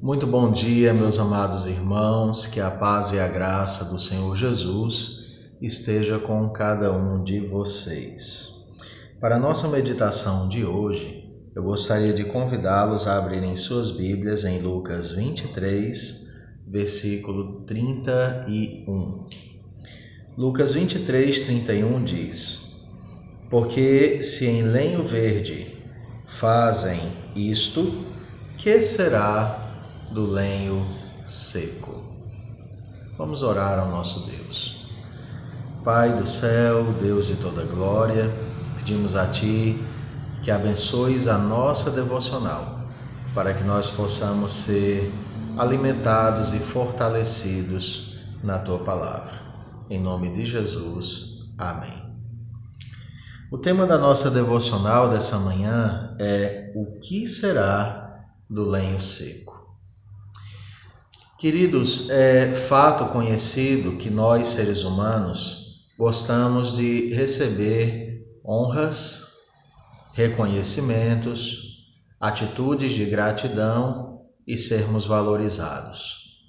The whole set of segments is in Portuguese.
Muito bom dia, meus amados irmãos, que a paz e a graça do Senhor Jesus esteja com cada um de vocês. Para a nossa meditação de hoje, eu gostaria de convidá-los a abrirem suas Bíblias em Lucas 23, versículo 31. Lucas 23, 31 diz: Porque se em lenho verde fazem isto, que será do lenho seco? Vamos orar ao nosso Deus. Pai do céu, Deus de toda glória, pedimos a Ti que abençoes a nossa devocional, para que nós possamos ser alimentados e fortalecidos na Tua palavra. Em nome de Jesus, amém. O tema da nossa devocional dessa manhã é: o que será do lenho seco? Queridos, é fato conhecido que nós, seres humanos, gostamos de receber honras, reconhecimentos, atitudes de gratidão e sermos valorizados.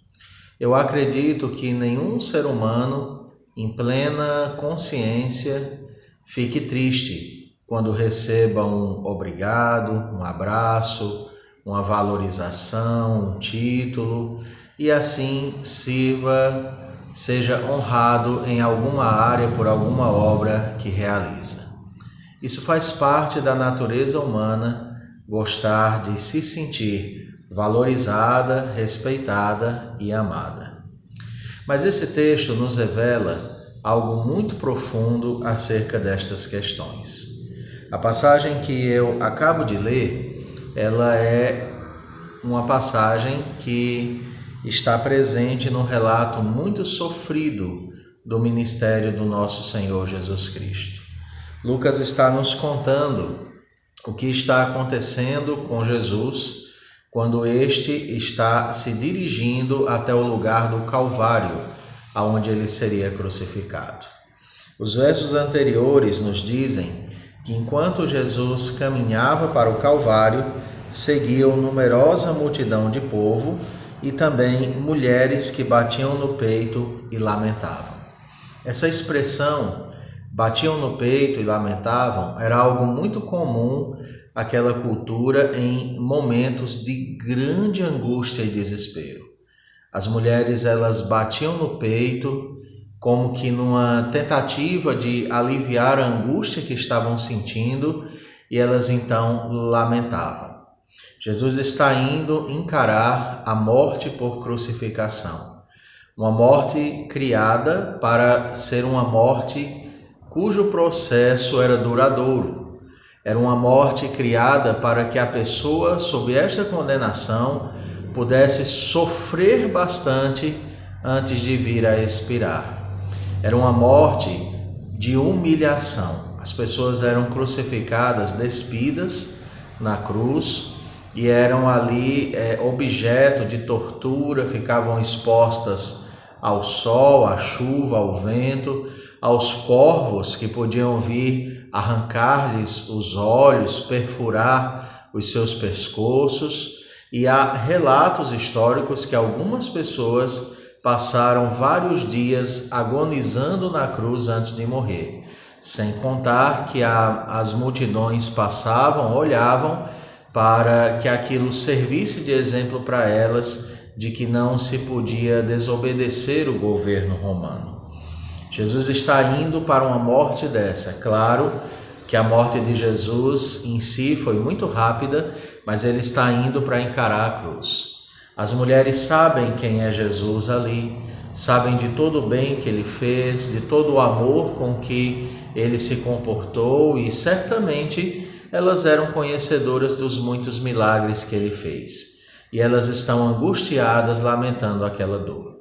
Eu acredito que nenhum ser humano, em plena consciência, fique triste quando receba um obrigado, um abraço, uma valorização, um título, e assim seja honrado em alguma área por alguma obra que realiza. Isso faz parte da natureza humana, gostar de se sentir valorizada, respeitada e amada. Mas esse texto nos revela algo muito profundo acerca destas questões. A passagem que eu acabo de ler, ela é uma passagem que está presente no relato muito sofrido do ministério do nosso Senhor Jesus Cristo. Lucas está nos contando o que está acontecendo com Jesus quando este está se dirigindo até o lugar do Calvário, aonde ele seria crucificado. Os versos anteriores nos dizem que enquanto Jesus caminhava para o Calvário, seguiam numerosa multidão de povo e também mulheres que batiam no peito e lamentavam. Essa expressão, batiam no peito e lamentavam, era algo muito comum àquela cultura em momentos de grande angústia e desespero. As mulheres, elas batiam no peito como que numa tentativa de aliviar a angústia que estavam sentindo, e elas então lamentavam. Jesus está indo encarar a morte por crucificação. Uma morte criada para ser uma morte cujo processo era duradouro. Era uma morte criada para que a pessoa, sob esta condenação, pudesse sofrer bastante antes de vir a expirar. Era uma morte de humilhação. As pessoas eram crucificadas, despidas na cruz, e eram ali objeto de tortura, ficavam expostas ao sol, à chuva, ao vento, aos corvos que podiam vir arrancar-lhes os olhos, perfurar os seus pescoços. E há relatos históricos que algumas pessoas passaram vários dias agonizando na cruz antes de morrer, sem contar que as multidões passavam, olhavam, para que aquilo servisse de exemplo para elas de que não se podia desobedecer o governo romano. Jesus está indo para uma morte dessa. Claro que a morte de Jesus em si foi muito rápida, mas ele está indo para encarar a cruz. As mulheres sabem quem é Jesus ali, sabem de todo o bem que ele fez, de todo o amor com que ele se comportou, e certamente elas eram conhecedoras dos muitos milagres que ele fez. E elas estão angustiadas, lamentando aquela dor.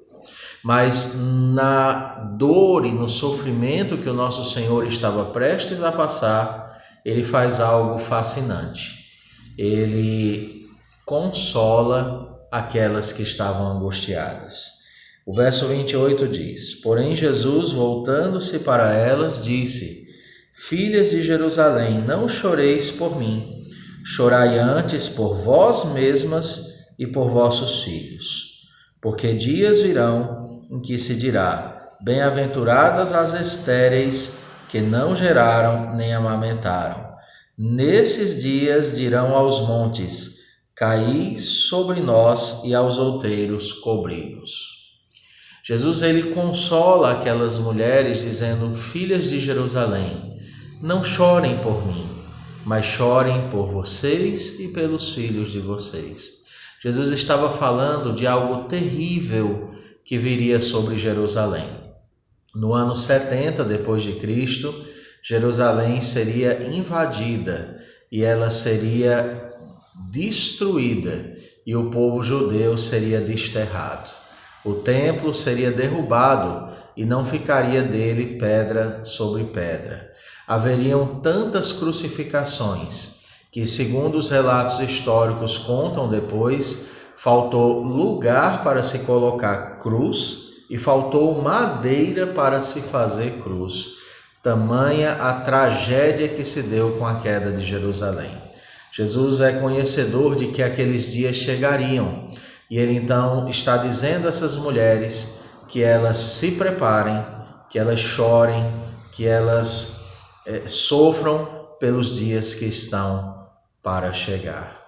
Mas na dor e no sofrimento que o nosso Senhor estava prestes a passar, ele faz algo fascinante. Ele consola aquelas que estavam angustiadas. O verso 28 diz: Porém Jesus, voltando-se para elas, disse: Filhas de Jerusalém, não choreis por mim, chorai antes por vós mesmas e por vossos filhos. Porque dias virão em que se dirá: bem-aventuradas as estéreis que não geraram nem amamentaram. Nesses dias dirão aos montes: caí sobre nós, e aos outeiros cobri-nos. Jesus ele consola aquelas mulheres dizendo: filhas de Jerusalém, não chorem por mim, mas chorem por vocês e pelos filhos de vocês. Jesus estava falando de algo terrível que viria sobre Jerusalém. No ano 70 depois de Cristo, Jerusalém seria invadida e ela seria destruída e o povo judeu seria desterrado. O templo seria derrubado e não ficaria dele pedra sobre pedra. Haveriam tantas crucificações que, segundo os relatos históricos contam depois, faltou lugar para se colocar cruz e faltou madeira para se fazer cruz. Tamanha a tragédia que se deu com a queda de Jerusalém. Jesus é conhecedor de que aqueles dias chegariam e ele então está dizendo a essas mulheres que elas se preparem, que elas chorem, que elas sofram pelos dias que estão para chegar.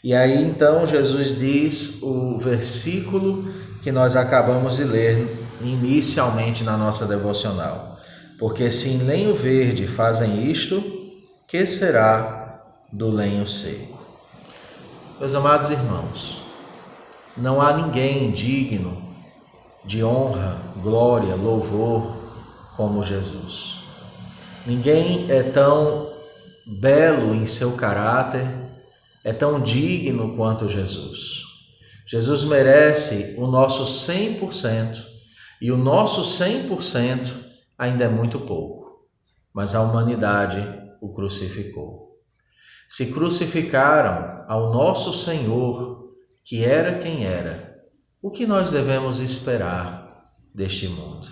E aí então Jesus diz o versículo que nós acabamos de ler inicialmente na nossa devocional: porque se em lenho verde fazem isto, que será do lenho seco? Meus amados irmãos, não há ninguém digno de honra, glória, louvor como Jesus. Ninguém é tão belo em seu caráter, é tão digno quanto Jesus. Jesus merece o nosso 100% e o nosso 100% ainda é muito pouco, mas a humanidade o crucificou. Se crucificaram ao nosso Senhor, que era quem era, o que nós devemos esperar deste mundo?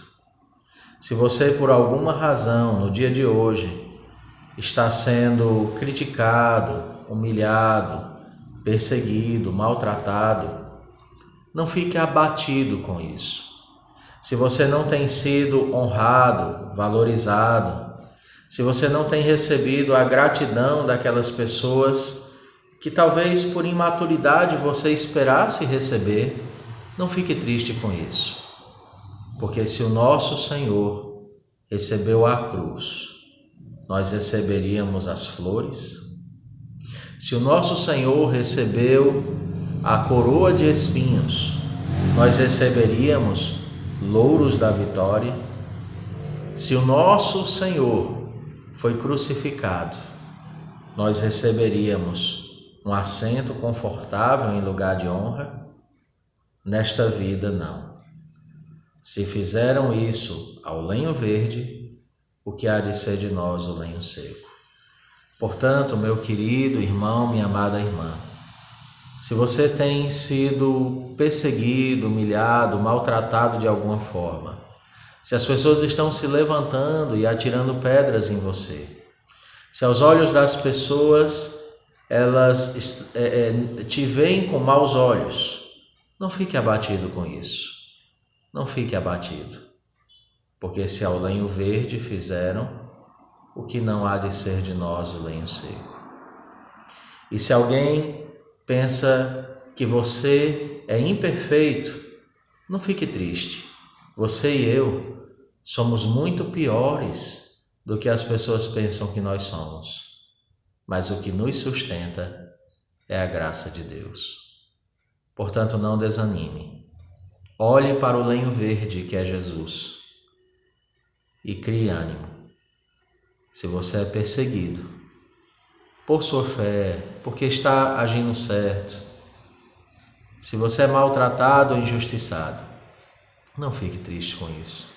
Se você, por alguma razão, no dia de hoje, está sendo criticado, humilhado, perseguido, maltratado, não fique abatido com isso. Se você não tem sido honrado, valorizado, se você não tem recebido a gratidão daquelas pessoas que talvez por imaturidade você esperasse receber, não fique triste com isso. Porque se o nosso Senhor recebeu a cruz, nós receberíamos as flores? Se o nosso Senhor recebeu a coroa de espinhos, nós receberíamos louros da vitória? Se o nosso Senhor foi crucificado, nós receberíamos um assento confortável em lugar de honra? Nesta vida, não. Se fizeram isso ao lenho verde, o que há de ser de nós o lenho seco? Portanto, meu querido irmão, minha amada irmã, se você tem sido perseguido, humilhado, maltratado de alguma forma, se as pessoas estão se levantando e atirando pedras em você, se aos olhos das pessoas elas te veem com maus olhos, não fique abatido com isso. Não fique abatido, porque se ao lenho verde fizeram, o que não há de ser de nós o lenho seco? E se alguém pensa que você é imperfeito, não fique triste. Você e eu somos muito piores do que as pessoas pensam que nós somos. Mas o que nos sustenta é a graça de Deus. Portanto, não desanime. Olhe para o lenho verde que é Jesus e crie ânimo. Se você é perseguido por sua fé, porque está agindo certo, se você é maltratado ou injustiçado, não fique triste com isso.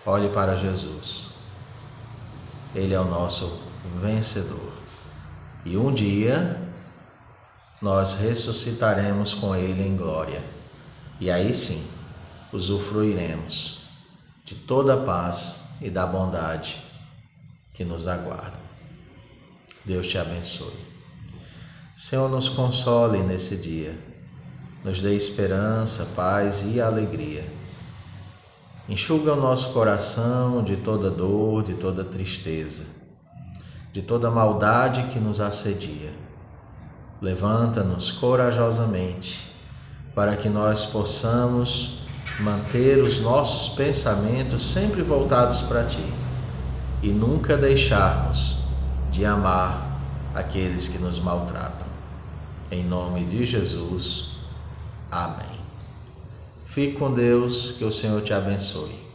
Olhe para Jesus. Ele é o nosso vencedor. E um dia nós ressuscitaremos com Ele em glória. E aí sim, usufruiremos de toda a paz e da bondade que nos aguardam. Deus te abençoe. Senhor, nos console nesse dia, nos dê esperança, paz e alegria. Enxuga o nosso coração de toda dor, de toda tristeza, de toda maldade que nos assedia. Levanta-nos corajosamente para que nós possamos manter os nossos pensamentos sempre voltados para Ti e nunca deixarmos de amar aqueles que nos maltratam. Em nome de Jesus, amém. Fique com Deus, que o Senhor te abençoe.